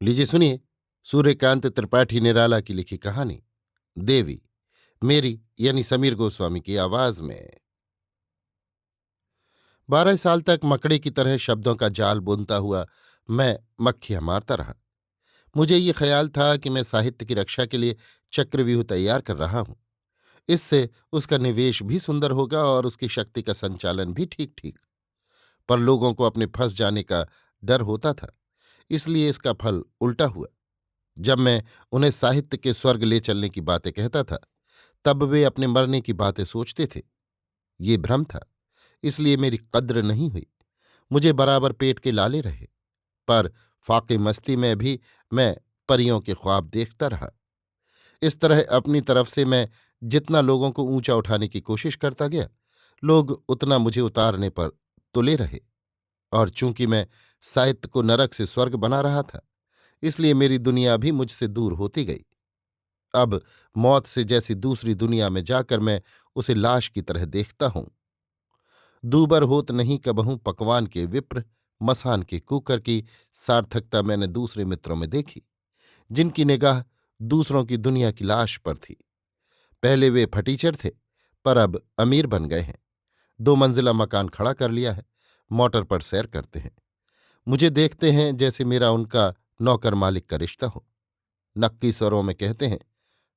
लीजिए सुनिए। सूर्यकांत त्रिपाठी निराला की लिखी कहानी देवी, मेरी यानी समीर गोस्वामी की आवाज में। 12 साल तक मकड़े की तरह शब्दों का जाल बुनता हुआ मैं मक्खियां मारता रहा। मुझे ये ख्याल था कि मैं साहित्य की रक्षा के लिए चक्रव्यूह तैयार कर रहा हूं। इससे उसका निवेश भी सुंदर होगा और उसकी शक्ति का संचालन भी ठीक ठीक। पर लोगों को अपने फंस जाने का डर होता था, इसलिए इसका फल उल्टा हुआ। जब मैं उन्हें साहित्य के स्वर्ग ले चलने की बातें कहता था, तब वे अपने मरने की बातें सोचते थे। ये भ्रम था, इसलिए मेरी कद्र नहीं हुई। मुझे बराबर पेट के लाले रहे, पर फाके मस्ती में भी मैं परियों के ख्वाब देखता रहा। इस तरह अपनी तरफ से मैं जितना लोगों को ऊंचा उठाने की कोशिश करता गया, लोग उतना मुझे उतारने पर तुले रहे। और चूंकि मैं साहित्य को नरक से स्वर्ग बना रहा था, इसलिए मेरी दुनिया भी मुझसे दूर होती गई। अब मौत से जैसी दूसरी दुनिया में जाकर मैं उसे लाश की तरह देखता हूं। दूबर होत नहीं कबहूं पकवान के विप्र, मसान के कुकर की सार्थकता मैंने दूसरे मित्रों में देखी, जिनकी निगाह दूसरों की दुनिया की लाश पर थी। पहले वे फटीचर थे, पर अब अमीर बन गए हैं। 2 मंजिला मकान खड़ा कर लिया है, मोटर पर सैर करते हैं। मुझे देखते हैं जैसे मेरा उनका नौकर मालिक का रिश्ता हो। नक्की स्वरों में कहते हैं,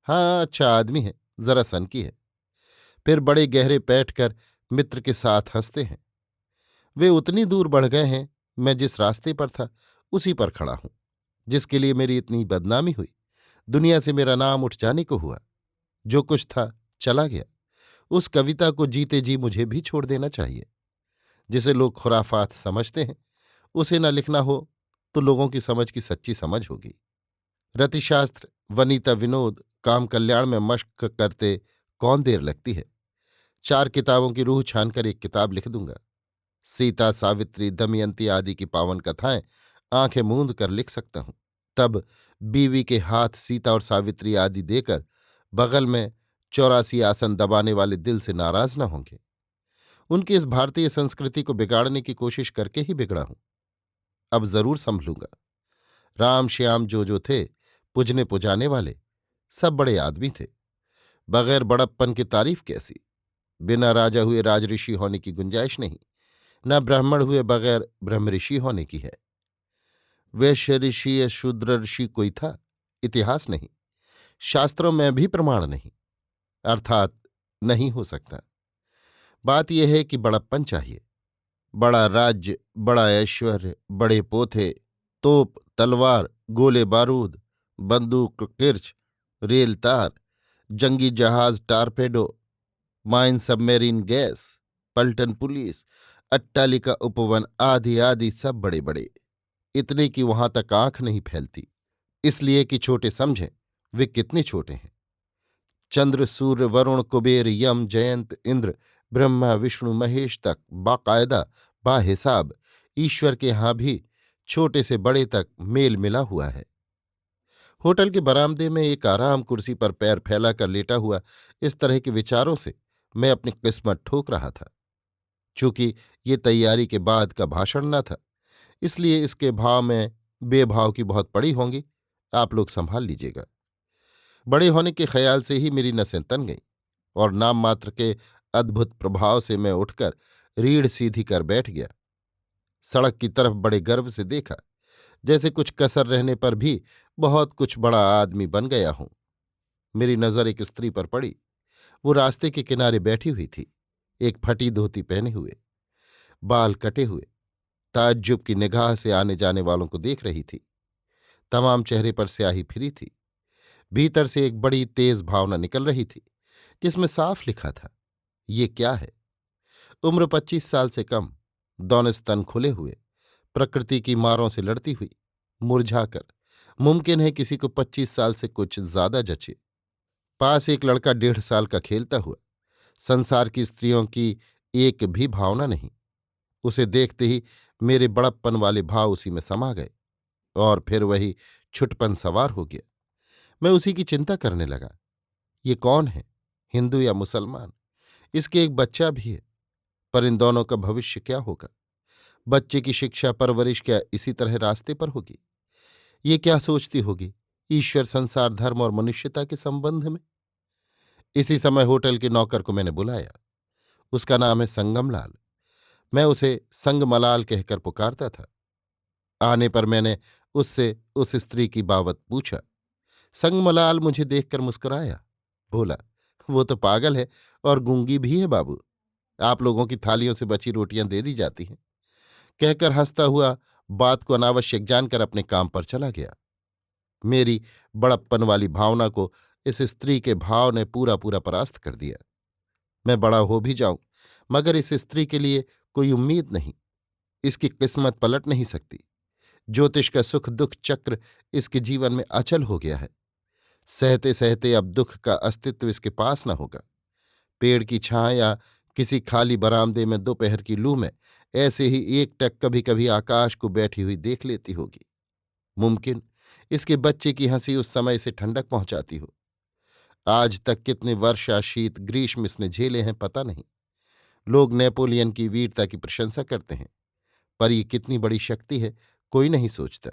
हाँ अच्छा आदमी है, जरा सनकी है। फिर बड़े गहरे बैठकर मित्र के साथ हंसते हैं। वे उतनी दूर बढ़ गए हैं, मैं जिस रास्ते पर था उसी पर खड़ा हूं, जिसके लिए मेरी इतनी बदनामी हुई। दुनिया से मेरा नाम उठ जाने को हुआ। जो कुछ था चला गया। उस कविता को जीते जी मुझे भी छोड़ देना चाहिए। जिसे लोग खुराफात समझते हैं, उसे न लिखना हो तो लोगों की समझ की सच्ची समझ होगी। रतिशास्त्र, वनिता विनोद, काम कल्याण में मश्क करते कौन देर लगती है। 4 किताबों की रूह छानकर एक किताब लिख दूंगा। सीता, सावित्री, दमयंती आदि की पावन कथाएं आंखें मूंद कर लिख सकता हूं। तब बीवी के हाथ सीता और सावित्री आदि देकर बगल में 84 आसन दबाने वाले दिल से नाराज न होंगे। उनकी इस भारतीय संस्कृति को बिगाड़ने की कोशिश करके ही बिगड़ा हूं। अब जरूर संभलूंगा। राम श्याम जो थे, पुजने पुजाने वाले, सब बड़े आदमी थे। बगैर बड़प्पन की तारीफ कैसी। बिना राजा हुए राजऋषि होने की गुंजाइश नहीं। न ब्राह्मण हुए बगैर ब्रह्मऋषि होने की है। वैश्य ऋषि या शूद्र ऋषि कोई था, इतिहास नहीं, शास्त्रों में भी प्रमाण नहीं, अर्थात नहीं हो सकता। बात यह है कि बड़प्पन चाहिए। बड़ा राज्य, बड़ा ऐश्वर्य, बड़े पोथे, तोप तलवार, गोले बारूद, बंदूक किर्च, रेल तार, जंगी जहाज टारपेडो, माइन सबमेरीन गैस, पलटन पुलिस, अट्टालिका उपवन आदि आदि सब बड़े बड़े। इतने कि वहां तक आंख नहीं फैलती, इसलिए कि छोटे समझें वे कितने छोटे हैं। चंद्र, सूर्य, वरुण, कुबेर, यम, जयंत, इंद्र, ब्रह्मा, विष्णु, महेश तक बाकायदा बाहिसाब ईश्वर के यहां भी छोटे से बड़े तक मेल मिला हुआ है। होटल के बरामदे में एक आराम कुर्सी पर पैर फैलाकर लेटा हुआ इस तरह के विचारों से मैं अपनी किस्मत ठोक रहा था। चूंकि ये तैयारी के बाद का भाषण न था, इसलिए इसके भाव में बेभाव की बहुत पड़ी होंगी। आप लोग संभाल लीजिएगा। बड़े होने के ख्याल से ही मेरी नसें तन गईं और नाम मात्र के अद्भुत प्रभाव से मैं उठकर रीढ़ सीधी कर बैठ गया। सड़क की तरफ बड़े गर्व से देखा, जैसे कुछ कसर रहने पर भी बहुत कुछ बड़ा आदमी बन गया हूं। मेरी नजर एक स्त्री पर पड़ी। वो रास्ते के किनारे बैठी हुई थी, एक फटी धोती पहने हुए, बाल कटे हुए, ताज्जुब की निगाह से आने जाने वालों को देख रही थी। तमाम चेहरे पर स्याही फिरी थी। भीतर से एक बड़ी तेज भावना निकल रही थी, जिसमें साफ लिखा था, ये क्या है। उम्र 25 साल से कम, दोनों स्तन खुले हुए, प्रकृति की मारों से लड़ती हुई, मुरझाकर, मुमकिन है किसी को 25 साल से कुछ ज्यादा जचे। पास एक लड़का 1.5 साल का खेलता हुआ, संसार की स्त्रियों की एक भी भावना नहीं। उसे देखते ही मेरे बड़प्पन वाले भाव उसी में समा गए और फिर वही छुटपन सवार हो गया। मैं उसी की चिंता करने लगा। ये कौन है, हिंदू या मुसलमान? इसके एक बच्चा भी है, पर इन दोनों का भविष्य क्या होगा? बच्चे की शिक्षा परवरिश क्या इसी तरह रास्ते पर होगी? ये क्या सोचती होगी, ईश्वर, संसार, धर्म और मनुष्यता के संबंध में? इसी समय होटल के नौकर को मैंने बुलाया। उसका नाम है संगमलाल। मैं उसे संगमलाल कहकर पुकारता था। आने पर मैंने उससे उस स्त्री की बाबत पूछा। संगमलाल मुझे देखकर मुस्कुराया। बोला, वो तो पागल है और गूंगी भी है बाबू। आप लोगों की थालियों से बची रोटियां दे दी जाती हैं। कहकर हंसता हुआ बात को अनावश्यक जानकर अपने काम पर चला गया। मेरी बड़प्पन वाली भावना को इस स्त्री के भाव ने पूरा पूरा परास्त कर दिया। मैं बड़ा हो भी जाऊं, मगर इस स्त्री के लिए कोई उम्मीद नहीं। इसकी किस्मत पलट नहीं सकती। ज्योतिष का सुख दुख चक्र इसके जीवन में अचल हो गया है। सहते सहते अब दुख का अस्तित्व इसके पास न होगा। पेड़ की छां या किसी खाली बरामदे में दोपहर की लू में ऐसे ही एकटक कभी कभी आकाश को बैठी हुई देख लेती होगी। मुमकिन इसके बच्चे की हंसी उस समय से ठंडक पहुंचाती हो। आज तक कितने वर्षा शीत ग्रीष्म इसने झेले हैं पता नहीं। लोग नेपोलियन की वीरता की प्रशंसा करते हैं, पर ये कितनी बड़ी शक्ति है कोई नहीं सोचता।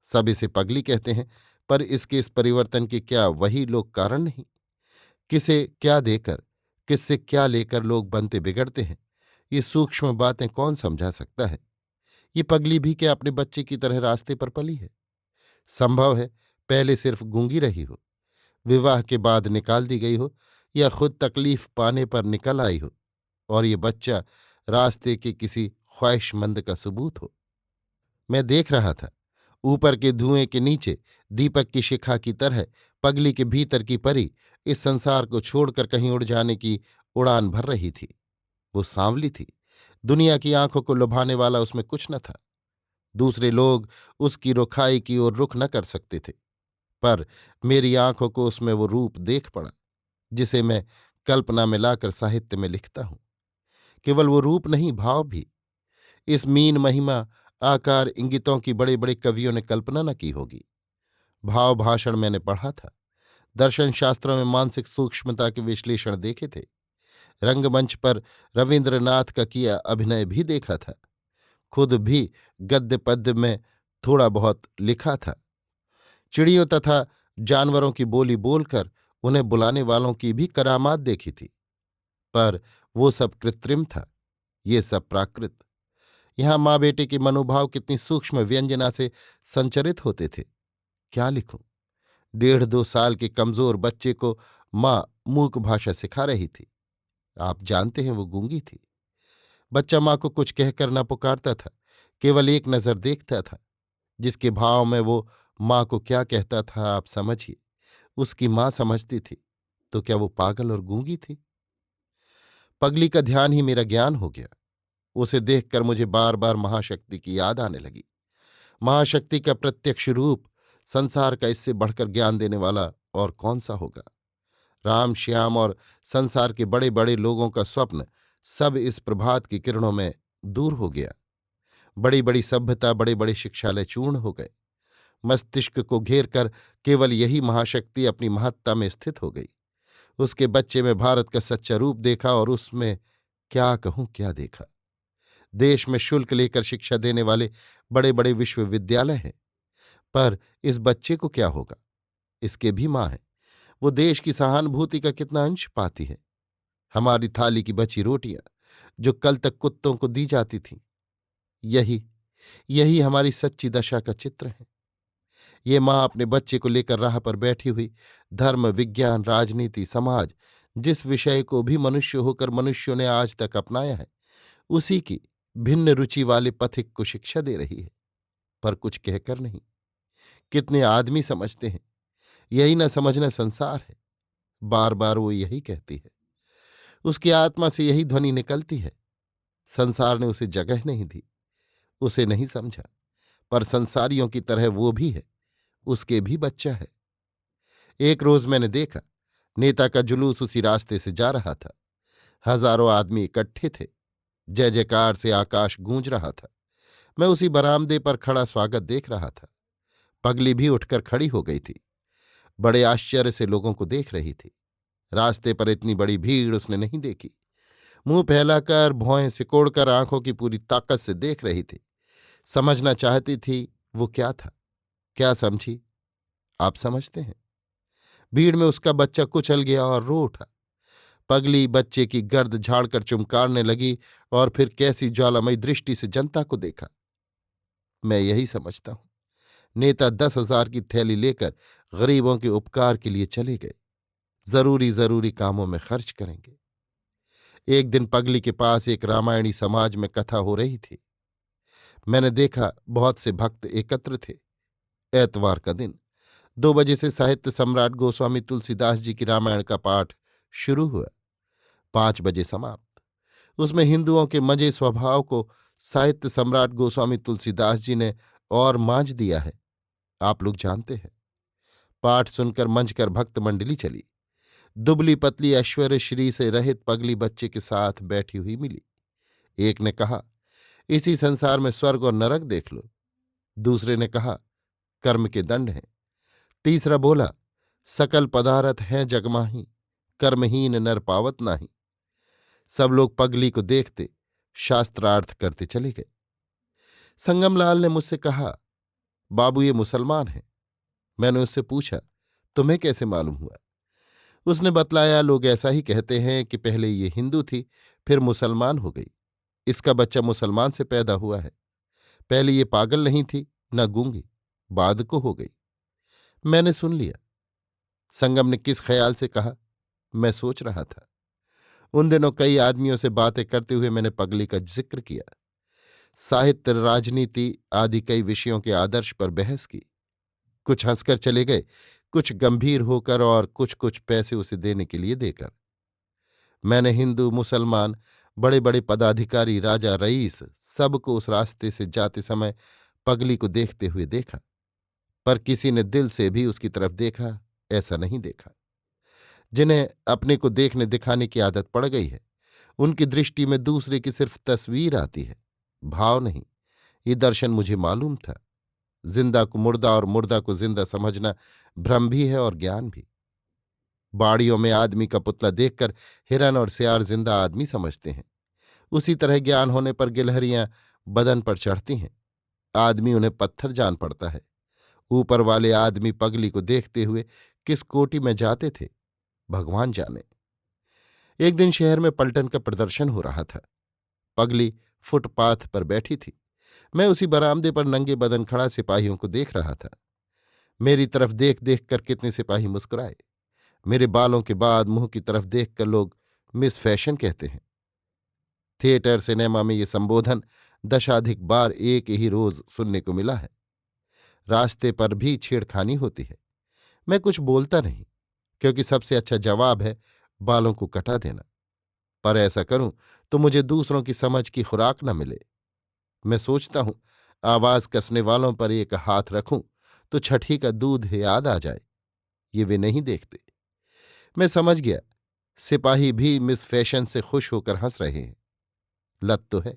सब इसे पगली कहते हैं, पर इसके इस परिवर्तन के क्या वही लोग कारण नहीं? किसे क्या देकर, किससे क्या लेकर लोग बनते बिगड़ते हैं, ये सूक्ष्म बातें कौन समझा सकता है? ये पगली भी क्या अपने बच्चे की तरह रास्ते पर पली है? संभव है पहले सिर्फ गूंगी रही हो, विवाह के बाद निकाल दी गई हो, या खुद तकलीफ पाने पर निकल आई हो, और ये बच्चा रास्ते के किसी ख्वाहिशमंद का सबूत हो। मैं देख रहा था, ऊपर के धुएं के नीचे दीपक की शिखा की तरह पगली के भीतर की परी इस संसार को छोड़कर कहीं उड़ जाने की उड़ान भर रही थी। वो सांवली थी। दुनिया की आंखों को लुभाने वाला उसमें कुछ न था। दूसरे लोग उसकी रुखाई की ओर रुख न कर सकते थे, पर मेरी आंखों को उसमें वो रूप देख पड़ा जिसे मैं कल्पना में लाकर साहित्य में लिखता हूं। केवल वो रूप नहीं, भाव भी। इस मीन महिमा आकार इंगितों की बड़े बड़े कवियों ने कल्पना न की होगी। भाव भाषण मैंने पढ़ा था, दर्शन शास्त्रों में मानसिक सूक्ष्मता के विश्लेषण देखे थे, रंगमंच पर रविन्द्रनाथ का किया अभिनय भी देखा था, खुद भी गद्य पद्य में थोड़ा बहुत लिखा था। चिड़ियों तथा जानवरों की बोली बोलकर उन्हें बुलाने वालों की भी करामात देखी थी, पर वो सब कृत्रिम था, ये सब प्राकृत। यहां माँ बेटे के मनोभाव कितनी सूक्ष्म व्यंजना से संचरित होते थे, क्या लिखूं? 1.5-2 साल के कमजोर बच्चे को माँ मूक भाषा सिखा रही थी। आप जानते हैं वो गूंगी थी। बच्चा माँ को कुछ कहकर न पुकारता था, केवल एक नजर देखता था। जिसके भाव में वो माँ को क्या कहता था आप समझिए, उसकी माँ समझती थी। तो क्या वो पागल और गूंगी थी? पगली का ध्यान ही मेरा ज्ञान हो गया। उसे देखकर मुझे बार बार महाशक्ति की याद आने लगी। महाशक्ति का प्रत्यक्ष रूप, संसार का इससे बढ़कर ज्ञान देने वाला और कौन सा होगा? राम श्याम और संसार के बड़े बड़े लोगों का स्वप्न सब इस प्रभात की किरणों में दूर हो गया। बड़ी बड़ी सभ्यता, बड़े बड़े शिक्षालय चूर्ण हो गए। मस्तिष्क को घेर कर केवल यही महाशक्ति अपनी महत्ता में स्थित हो गई। उसके बच्चे में भारत का सच्चा रूप देखा, और उसमें क्या कहूं क्या देखा। देश में शुल्क लेकर शिक्षा देने वाले बड़े बड़े विश्वविद्यालय हैं, पर इस बच्चे को क्या होगा? इसके भी माँ है। वो देश की सहानुभूति का कितना अंश पाती है। हमारी थाली की बची रोटियां जो कल तक कुत्तों को दी जाती थीं, यही यही हमारी सच्ची दशा का चित्र है। ये माँ अपने बच्चे को लेकर राह पर बैठी हुई धर्म, विज्ञान, राजनीति, समाज, जिस विषय को भी मनुष्य होकर मनुष्यों ने आज तक अपनाया है, उसी की भिन्न रुचि वाले पथिक को शिक्षा दे रही है, पर कुछ कहकर नहीं। कितने आदमी समझते हैं यही न समझना संसार है। बार बार वो यही कहती है। उसकी आत्मा से यही ध्वनि निकलती है। संसार ने उसे जगह नहीं दी, उसे नहीं समझा, पर संसारियों की तरह वो भी है, उसके भी बच्चा है। एक रोज मैंने देखा, नेता का जुलूस उसी रास्ते से जा रहा था। हजारों आदमी इकट्ठे थे। जय जयकार से आकाश गूंज रहा था। मैं उसी बरामदे पर खड़ा स्वागत देख रहा था। पगली भी उठकर खड़ी हो गई थी। बड़े आश्चर्य से लोगों को देख रही थी। रास्ते पर इतनी बड़ी भीड़ उसने नहीं देखी। मुंह फैलाकर, भौहें सिकोड़कर, आंखों की पूरी ताकत से देख रही थी। समझना चाहती थी वो क्या था। क्या समझी? आप समझते हैं? भीड़ में उसका बच्चा कुचल गया और रो उठा। पगली बच्चे की गर्द झाड़कर चुमकारने लगी और फिर कैसी ज्वालामयी दृष्टि से जनता को देखा। मैं यही समझता हूं, नेता 10,000 की थैली लेकर गरीबों के उपकार के लिए चले गए, जरूरी जरूरी कामों में खर्च करेंगे। एक दिन पगली के पास एक रामायणी समाज में कथा हो रही थी। मैंने देखा बहुत से भक्त एकत्र थे। एतवार का दिन 2 बजे से साहित्य सम्राट गोस्वामी तुलसीदास जी की रामायण का पाठ शुरू हुआ, 5 बजे समाप्त। उसमें हिंदुओं के मजे स्वभाव को साहित्य सम्राट गोस्वामी तुलसीदास जी ने और मांझ दिया है, आप लोग जानते हैं। पाठ सुनकर मंच कर भक्त मंडली चली। दुबली पतली ऐश्वर्य श्री से रहित पगली बच्चे के साथ बैठी हुई मिली। एक ने कहा, इसी संसार में स्वर्ग और नरक देख लो। दूसरे ने कहा, कर्म के दंड हैं। तीसरा बोला, सकल पदारथ हैं जगमाही, कर्महीन नर पावत नाही। सब लोग पगली को देखते शास्त्रार्थ करते चले गए। संगमलाल ने मुझसे कहा, बाबू ये मुसलमान हैं। मैंने उससे पूछा, तुम्हें कैसे मालूम हुआ? उसने बतलाया, लोग ऐसा ही कहते हैं कि पहले ये हिंदू थी, फिर मुसलमान हो गई। इसका बच्चा मुसलमान से पैदा हुआ है। पहले ये पागल नहीं थी, न गूंगी, बाद को हो गई। मैंने सुन लिया। संगम ने किस ख्याल से कहा, मैं सोच रहा था। उन दिनों कई आदमियों से बातें करते हुए मैंने पगली का जिक्र किया। साहित्य, राजनीति आदि कई विषयों के आदर्श पर बहस की। कुछ हंसकर चले गए, कुछ गंभीर होकर और कुछ कुछ पैसे उसे देने के लिए देकर। मैंने हिंदू, मुसलमान, बड़े बड़े पदाधिकारी, राजा, रईस सबको उस रास्ते से जाते समय पगली को देखते हुए देखा, पर किसी ने दिल से भी उसकी तरफ देखा ऐसा नहीं देखा। जिन्हें अपने को देखने दिखाने की आदत पड़ गई है, उनकी दृष्टि में दूसरे की सिर्फ तस्वीर आती है, भाव नहीं। ये दर्शन मुझे मालूम था। जिंदा को मुर्दा और मुर्दा को जिंदा समझना भ्रम भी है और ज्ञान भी। बाड़ियों में आदमी का पुतला देखकर हिरन और सियार जिंदा आदमी समझते हैं। उसी तरह ज्ञान होने पर गिलहरियां बदन पर चढ़ती हैं, आदमी उन्हें पत्थर जान पड़ता है। ऊपर वाले आदमी पगली को देखते हुए किस कोटि में जाते थे, भगवान जाने। एक दिन शहर में पलटन का प्रदर्शन हो रहा था। पगली फुटपाथ पर बैठी थी। मैं उसी बरामदे पर नंगे बदन खड़ा सिपाहियों को देख रहा था। मेरी तरफ देख देख कर कितने सिपाही मुस्कुराए। मेरे बालों के बाद मुंह की तरफ देखकर लोग मिस फैशन कहते हैं। थिएटर, सिनेमा में ये संबोधन दशाधिक बार एक ही रोज सुनने को मिला है। रास्ते पर भी छेड़खानी होती है। मैं कुछ बोलता नहीं, क्योंकि सबसे अच्छा जवाब है बालों को कटा देना। पर ऐसा करूं तो मुझे दूसरों की समझ की खुराक न मिले। मैं सोचता हूं, आवाज कसने वालों पर एक हाथ रखूं तो छठी का दूध याद आ जाए। ये वे नहीं देखते। मैं समझ गया, सिपाही भी मिस फैशन से खुश होकर हंस रहे हैं। लत तो है।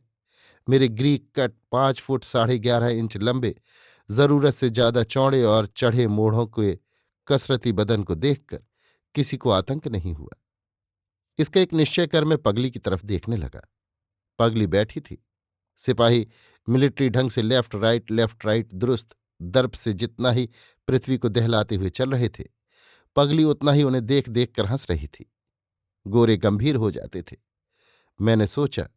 मेरे ग्रीक कट 5 फुट 11.5 इंच लंबे, जरूरत से ज्यादा चौड़े और चढ़े मोढ़ों के कसरती बदन को देखकर किसी को आतंक नहीं हुआ। इसका एक निश्चय कर मैं पगली की तरफ देखने लगा। पगली बैठी थी। सिपाही मिलिट्री ढंग से लेफ्ट राइट दुरुस्त दर्प से जितना ही पृथ्वी को दहलाते हुए चल रहे थे, पगली उतना ही उन्हें देख देख कर हंस रही थी। गोरे गंभीर हो जाते थे। मैंने सोचा,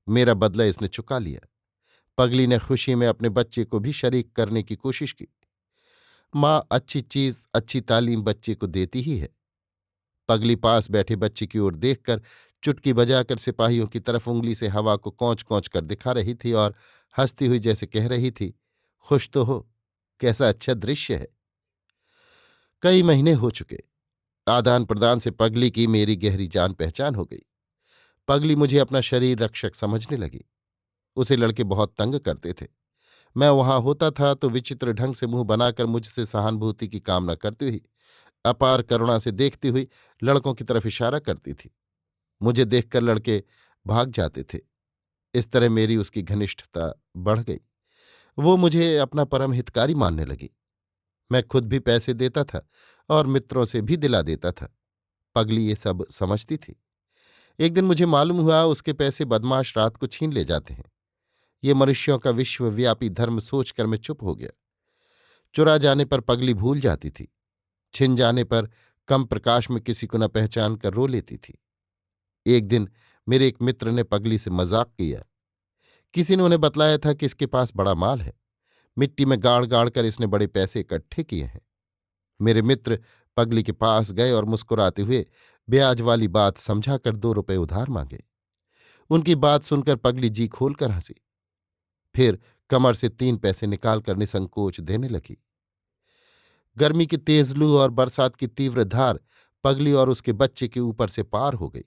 मेरा बदला इसने चुका लिया। पगली ने खुशी में अपने बच्चे को भी शरीक करने की कोशिश की। माँ अच्छी चीज, अच्छी तालीम बच्चे को देती ही है। पगली पास बैठे बच्चे की ओर देखकर चुटकी बजाकर सिपाहियों की तरफ उंगली से हवा को कौंच कौंच कर दिखा रही थी और हंसती हुई जैसे कह रही थी, खुश तो हो, कैसा अच्छा दृश्य है। कई महीने हो चुके। आदान प्रदान से पगली की मेरी गहरी जान पहचान हो गई। पगली मुझे अपना शरीर रक्षक समझने लगी। उसे लड़के बहुत तंग करते थे। मैं वहां होता था तो विचित्र ढंग से मुंह बनाकर मुझसे सहानुभूति की कामना करती हुई, अपार करुणा से देखती हुई लड़कों की तरफ इशारा करती थी। मुझे देखकर लड़के भाग जाते थे। इस तरह मेरी उसकी घनिष्ठता बढ़ गई। वो मुझे अपना परम हितकारी मानने लगी। मैं खुद भी पैसे देता था और मित्रों से भी दिला देता था। पगली ये सब समझती थी। एक दिन मुझे मालूम हुआ उसके पैसे बदमाश रात को छीन ले जाते हैं। ये मनुष्यों का विश्वव्यापी धर्म सोचकर मैं चुप हो गया। चुरा जाने पर पगली भूल जाती थी, छिन जाने पर कम प्रकाश में किसी को न पहचान कर रो लेती थी। एक दिन मेरे एक मित्र ने पगली से मजाक किया। किसी ने उन्हें बतलाया था कि इसके पास बड़ा माल है, मिट्टी में गाड़ गाड़ कर इसने बड़े पैसे इकट्ठे किए हैं। मेरे मित्र पगली के पास गए और मुस्कुराते हुए ब्याज वाली बात समझाकर 2 रुपए उधार मांगे। उनकी बात सुनकर पगली जी खोलकर हंसी, फिर कमर से 3 पैसे निकालकर निसंकोच देने लगी। गर्मी की तेज लू और बरसात की तीव्र धार पगली और उसके बच्चे के ऊपर से पार हो गई।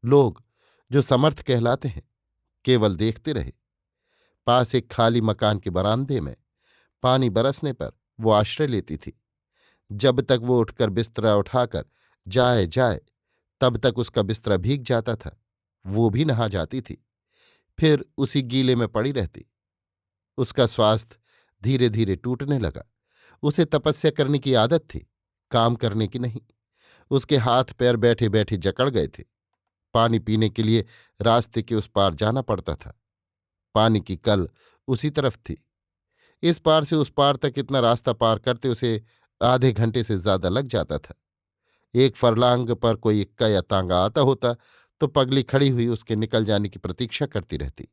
लोग, जो समर्थ कहलाते हैं, केवल देखते रहे। पास एक खाली मकान के बरामदे में पानी बरसने पर वो आश्रय लेती थी। जब तक वो उठकर बिस्तरा उठाकर जाए जाए तब तक उसका बिस्तरा भीग जाता था। वो भी नहा जाती थी, फिर उसी गीले में पड़ी रहती। उसका स्वास्थ्य धीरे धीरे टूटने लगा। उसे तपस्या करने की आदत थी, काम करने की नहीं। उसके हाथ पैर बैठे बैठे जकड़ गए थे। पानी पीने के लिए रास्ते के उस पार जाना पड़ता था। पानी की कल उसी तरफ थी। इस पार से उस पार तक इतना रास्ता पार करते उसे आधे घंटे से ज्यादा लग जाता था। एक फरलांग पर कोई इक्का या तांगा आता होता तो पगली खड़ी हुई उसके निकल जाने की प्रतीक्षा करती रहती।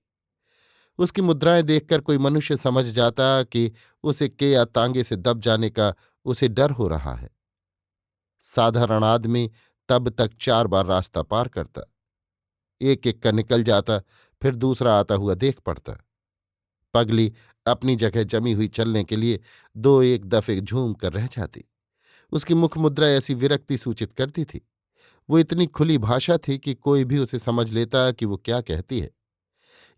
उसकी मुद्राएं देखकर कोई मनुष्य समझ जाता कि उस इक्के या तांगे से दब जाने का उसे डर हो रहा है। साधारण आदमी तब तक 4 बार रास्ता पार करता, एक एक का निकल जाता, फिर दूसरा आता हुआ देख पड़ता। पगली अपनी जगह जमी हुई चलने के लिए 2 एक दफे झूम कर रह जाती। उसकी मुख मुद्रा ऐसी विरक्ति सूचित करती थी। वो इतनी खुली भाषा थी कि कोई भी उसे समझ लेता कि वो क्या कहती है।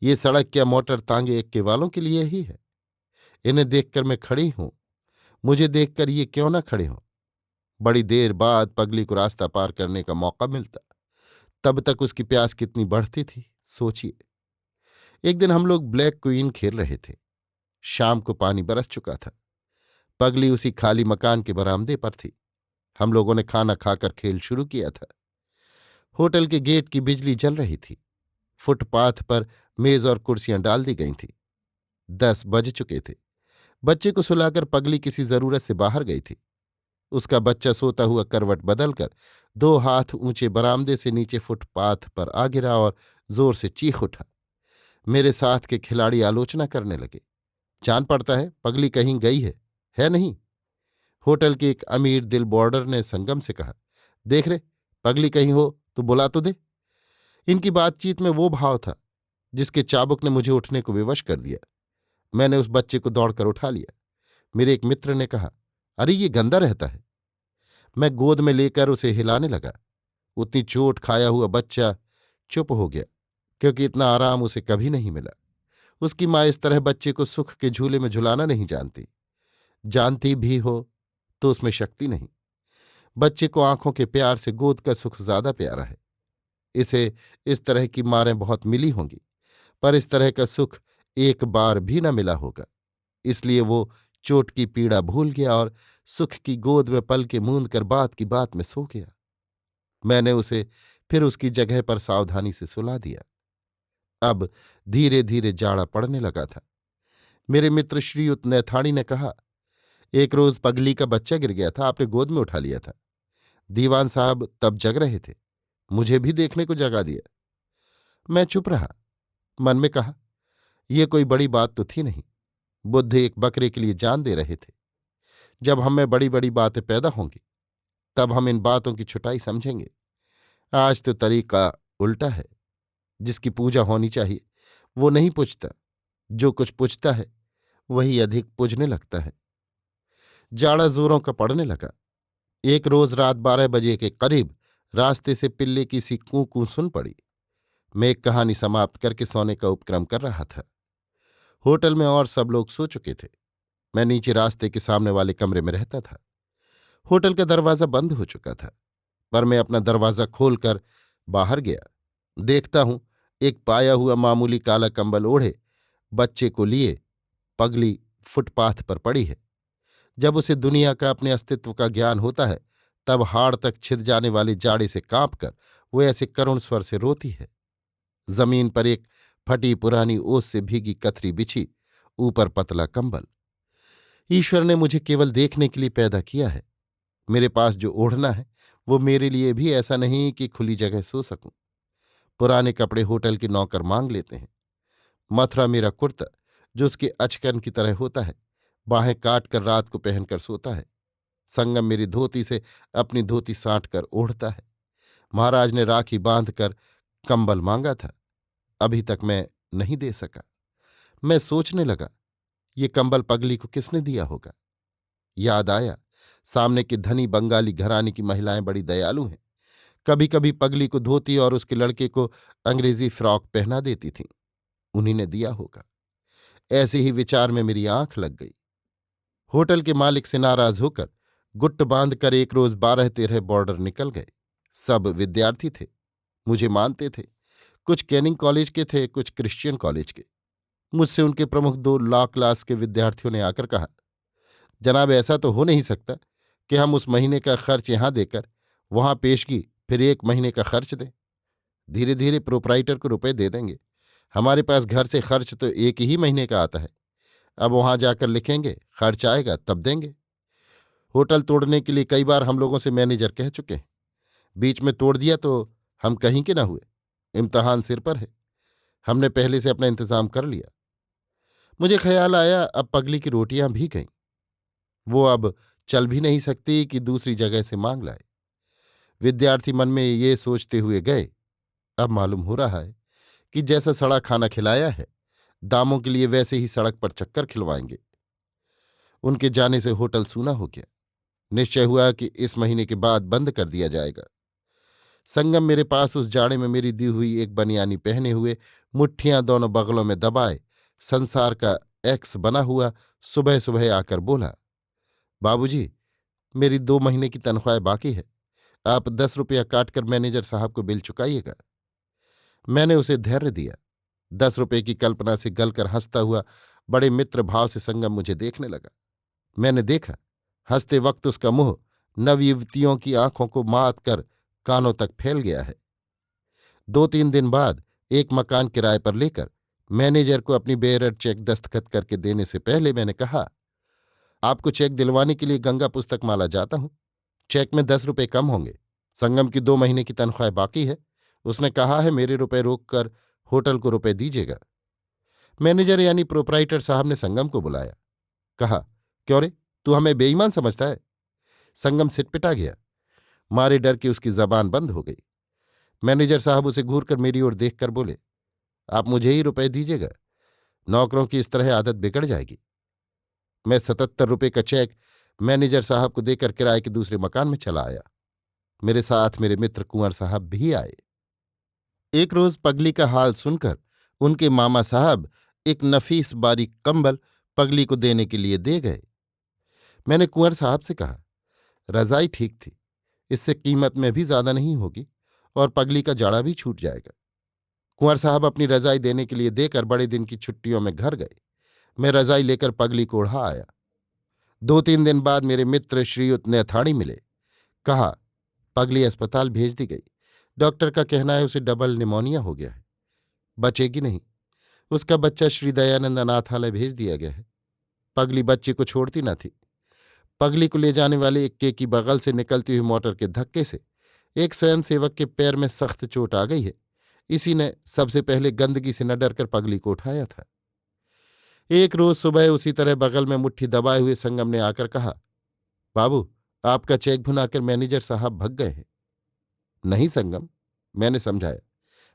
ये सड़क या मोटर तांगे एक्के वालों के लिए ही है। इन्हें देखकर मैं खड़ी हूं, मुझे देखकर ये क्यों ना खड़े हों। बड़ी देर बाद पगली को रास्ता पार करने का मौका मिलता। तब तक उसकी प्यास कितनी बढ़ती थी, सोचिए। एक दिन हम लोग ब्लैक क्वीन खेल रहे थे। शाम को पानी बरस चुका था। पगली उसी खाली मकान के बरामदे पर थी। हम लोगों ने खाना खाकर खेल शुरू किया था। होटल के गेट की बिजली जल रही थी। फुटपाथ पर मेज और कुर्सियां डाल दी गई थीं। 10 बज चुके थे। बच्चे को सुलाकर पगली किसी जरूरत से बाहर गई थी। उसका बच्चा सोता हुआ करवट बदलकर 2 हाथ ऊंचे बरामदे से नीचे फुटपाथ पर आ गिरा और जोर से चीख उठा। मेरे साथ के खिलाड़ी आलोचना करने लगे। जान पड़ता है पगली कहीं गई है नहीं? होटल के एक अमीर दिल बॉर्डर ने संगम से कहा, देख रे, पगली कहीं हो तो बुला तो दे। इनकी बातचीत में वो भाव था जिसके चाबुक ने मुझे उठने को विवश कर दिया। मैंने उस बच्चे को दौड़कर उठा लिया। मेरे एक मित्र ने कहा, अरे ये गंदा रहता है। मैं गोद में लेकर उसे हिलाने लगा। उतनी चोट खाया हुआ बच्चा चुप हो गया, क्योंकि इतना आराम उसे कभी नहीं मिला। उसकी माँ इस तरह बच्चे को सुख के झूले में झुलाना नहीं जानती। जानती भी हो तो उसमें शक्ति नहीं। बच्चे को आंखों के प्यार से गोद का सुख ज्यादा प्यारा है। इसे इस तरह की मारें बहुत मिली होंगी, पर इस तरह का सुख एक बार भी न मिला होगा। इसलिए वो चोट की पीड़ा भूल गया और सुख की गोद में पल के मूंद कर बात की बात में सो गया। मैंने उसे फिर उसकी जगह पर सावधानी से सुला दिया। अब धीरे धीरे जाड़ा पड़ने लगा था। मेरे मित्र श्रीयुत नैथाणी ने कहा, एक रोज पगली का बच्चा गिर गया था, आपने गोद में उठा लिया था। दीवान साहब तब जग रहे थे, मुझे भी देखने को जगा दिया। मैं चुप रहा। मन में कहा, यह कोई बड़ी बात तो थी नहीं। बुद्ध एक बकरे के लिए जान दे रहे थे। जब हमें बड़ी बड़ी बातें पैदा होंगी तब हम इन बातों की छुटाई समझेंगे। आज तो तरीका उल्टा है। जिसकी पूजा होनी चाहिए वो नहीं पूजता, जो कुछ पूजता है वही अधिक पूजने लगता है। जाड़ा जोरों का पड़ने लगा। एक रोज रात 12 बजे के करीब रास्ते से पिल्ले की सी कूं कूं सुन पड़ी। मैं एक कहानी समाप्त करके सोने का उपक्रम कर रहा था। होटल में और सब लोग सो चुके थे। मैं नीचे रास्ते के सामने वाले कमरे में रहता था। होटल का दरवाजा बंद हो चुका था, पर मैं अपना दरवाजा खोलकर बाहर गया। देखता हूं एक पाया हुआ मामूली काला कंबल ओढ़े बच्चे को लिए पगली फुटपाथ पर पड़ी है। जब उसे दुनिया का अपने अस्तित्व का ज्ञान होता है तब हाड़ तक छिद जाने वाले जाड़े से कांपकर वो ऐसे करुण स्वर से रोती है। जमीन पर एक फटी पुरानी ओस से भीगी कथरी बिछी, ऊपर पतला कंबल। ईश्वर ने मुझे केवल देखने के लिए पैदा किया है। मेरे पास जो ओढ़ना है वो मेरे लिए भी ऐसा नहीं कि खुली जगह सो सकूं। पुराने कपड़े होटल के नौकर मांग लेते हैं। मथुरा मेरा कुर्ता, जो उसके अचकन की तरह होता है, बाहें काट कर रात को पहनकर सोता है। संगम मेरी धोती से अपनी धोती साँट कर ओढ़ता है। महाराज ने राखी बांध कर कंबल मांगा था, अभी तक मैं नहीं दे सका। मैं सोचने लगा, ये कंबल पगली को किसने दिया होगा। याद आया, सामने की धनी बंगाली घराने की महिलाएं बड़ी दयालु हैं। कभी कभी पगली को धोती और उसके लड़के को अंग्रेजी फ्रॉक पहना देती थीं। उन्हीं ने दिया होगा। ऐसे ही विचार में मेरी आंख लग गई। होटल के मालिक से नाराज होकर गुट्ट बांध कर एक रोज 12-13 बॉर्डर निकल गए। सब विद्यार्थी थे, मुझे मानते थे। कुछ कैनिंग कॉलेज के थे, कुछ क्रिश्चियन कॉलेज के। मुझसे उनके प्रमुख 2 लॉ क्लास के विद्यार्थियों ने आकर कहा, जनाब, ऐसा तो हो नहीं सकता कि हम उस महीने का खर्च यहां देकर वहां पेशगी फिर 1 महीने का खर्च दें। धीरे धीरे प्रोपराइटर को रुपए दे देंगे। हमारे पास घर से खर्च तो 1 ही महीने का आता है। अब वहां जाकर लिखेंगे, खर्च आएगा तब देंगे। होटल तोड़ने के लिए कई बार हम लोगों से मैनेजर कह चुके हैं। बीच में तोड़ दिया तो हम कहीं के ना हुए। इम्तहान सिर पर है, हमने पहले से अपना इंतजाम कर लिया। मुझे ख्याल आया, अब पगली की रोटियां भी गईं। वो अब चल भी नहीं सकती कि दूसरी जगह से मांग लाए। विद्यार्थी मन में ये सोचते हुए गए, अब मालूम हो रहा है कि जैसा सड़ा खाना खिलाया है, दामों के लिए वैसे ही सड़क पर चक्कर खिलवाएंगे। उनके जाने से होटल सूना हो गया। निश्चय हुआ कि इस महीने के बाद बंद कर दिया जाएगा। संगम मेरे पास उस जाड़े में मेरी दी हुई एक बनियानी पहने हुए, मुट्ठियां दोनों बगलों में दबाए, संसार का एक्स बना हुआ सुबह सुबह आकर बोला, बाबूजी, मेरी 2 महीने की तनख्वाह बाकी है। आप 10 रुपया काटकर मैनेजर साहब को बिल चुकाइएगा। मैंने उसे धैर्य दिया। 10 रुपये की कल्पना से गलकर हंसता हुआ बड़े मित्र भाव से संगम मुझे देखने लगा। मैंने देखा, हंसते वक्त उसका मुंह नवयुवतियों की आंखों को मात कर कानों तक फैल गया है। 2-3 दिन बाद एक मकान किराए पर लेकर मैनेजर को अपनी बेयरर चेक दस्तखत करके देने से पहले मैंने कहा, आपको चेक दिलवाने के लिए गंगा पुस्तक माला जाता हूं। चेक में 10 रुपये कम होंगे। संगम की 2 महीने की तनख्वाह बाकी है। उसने कहा है मेरे रुपए रोक कर होटल को रुपए दीजिएगा। मैनेजर यानी प्रोपराइटर साहब ने संगम को बुलाया। कहा, क्यों रे, तू हमें बेईमान समझता है? संगम सिटपिटा गया। मारे डर के उसकी जबान बंद हो गई। मैनेजर साहब उसे घूरकर मेरी ओर देखकर बोले, आप मुझे ही रुपए दीजिएगा, नौकरों की इस तरह आदत बिगड़ जाएगी। मैं 77 रुपये का चेक मैनेजर साहब को देकर किराए के दूसरे मकान में चला आया। मेरे साथ मेरे मित्र कुंवर साहब भी आए। एक रोज पगली का हाल सुनकर उनके मामा साहब एक नफीस बारीक कंबल पगली को देने के लिए दे गए। मैंने कुंवर साहब से कहा, रजाई ठीक थी, इससे कीमत में भी ज्यादा नहीं होगी और पगली का जाड़ा भी छूट जाएगा। कुंवर साहब अपनी रजाई देने के लिए देकर बड़े दिन की छुट्टियों में घर गए। मैं रजाई लेकर पगली को ओढ़ा आया। 2-3 दिन बाद मेरे मित्र श्रीयुत नैथाणी मिले। कहा, पगली अस्पताल भेज दी गई। डॉक्टर का कहना है उसे डबल निमोनिया हो गया है, बचेगी नहीं। उसका बच्चा श्री दयानंद अनाथालय भेज दिया गया है। पगली बच्चे को छोड़ती न थी। पगली को ले जाने वाले इक्के की बगल से निकलती हुई मोटर के धक्के से एक स्वयंसेवक के पैर में सख्त चोट आ गई है। इसी ने सबसे पहले गंदगी से न डरकर पगली को उठाया था। एक रोज सुबह उसी तरह बगल में मुट्ठी दबाए हुए संगम ने आकर कहा, बाबू, आपका चेक भुनाकर मैनेजर साहब भग गए हैं। नहीं संगम, मैंने समझाया,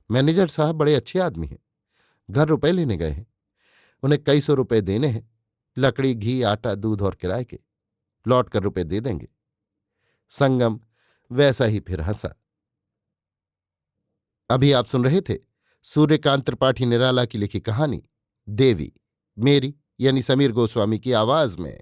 मैनेजर साहब बड़े अच्छे आदमी हैं। घर रुपए लेने गए हैं। उन्हें कई सौ रुपए देने हैं, लकड़ी, घी, आटा, दूध और किराए के। लौट कर रुपए दे देंगे। संगम वैसा ही फिर हंसा। अभी आप सुन रहे थे सूर्यकांत त्रिपाठी निराला की लिखी कहानी देवी, मेरी यानी समीर गोस्वामी की आवाज में।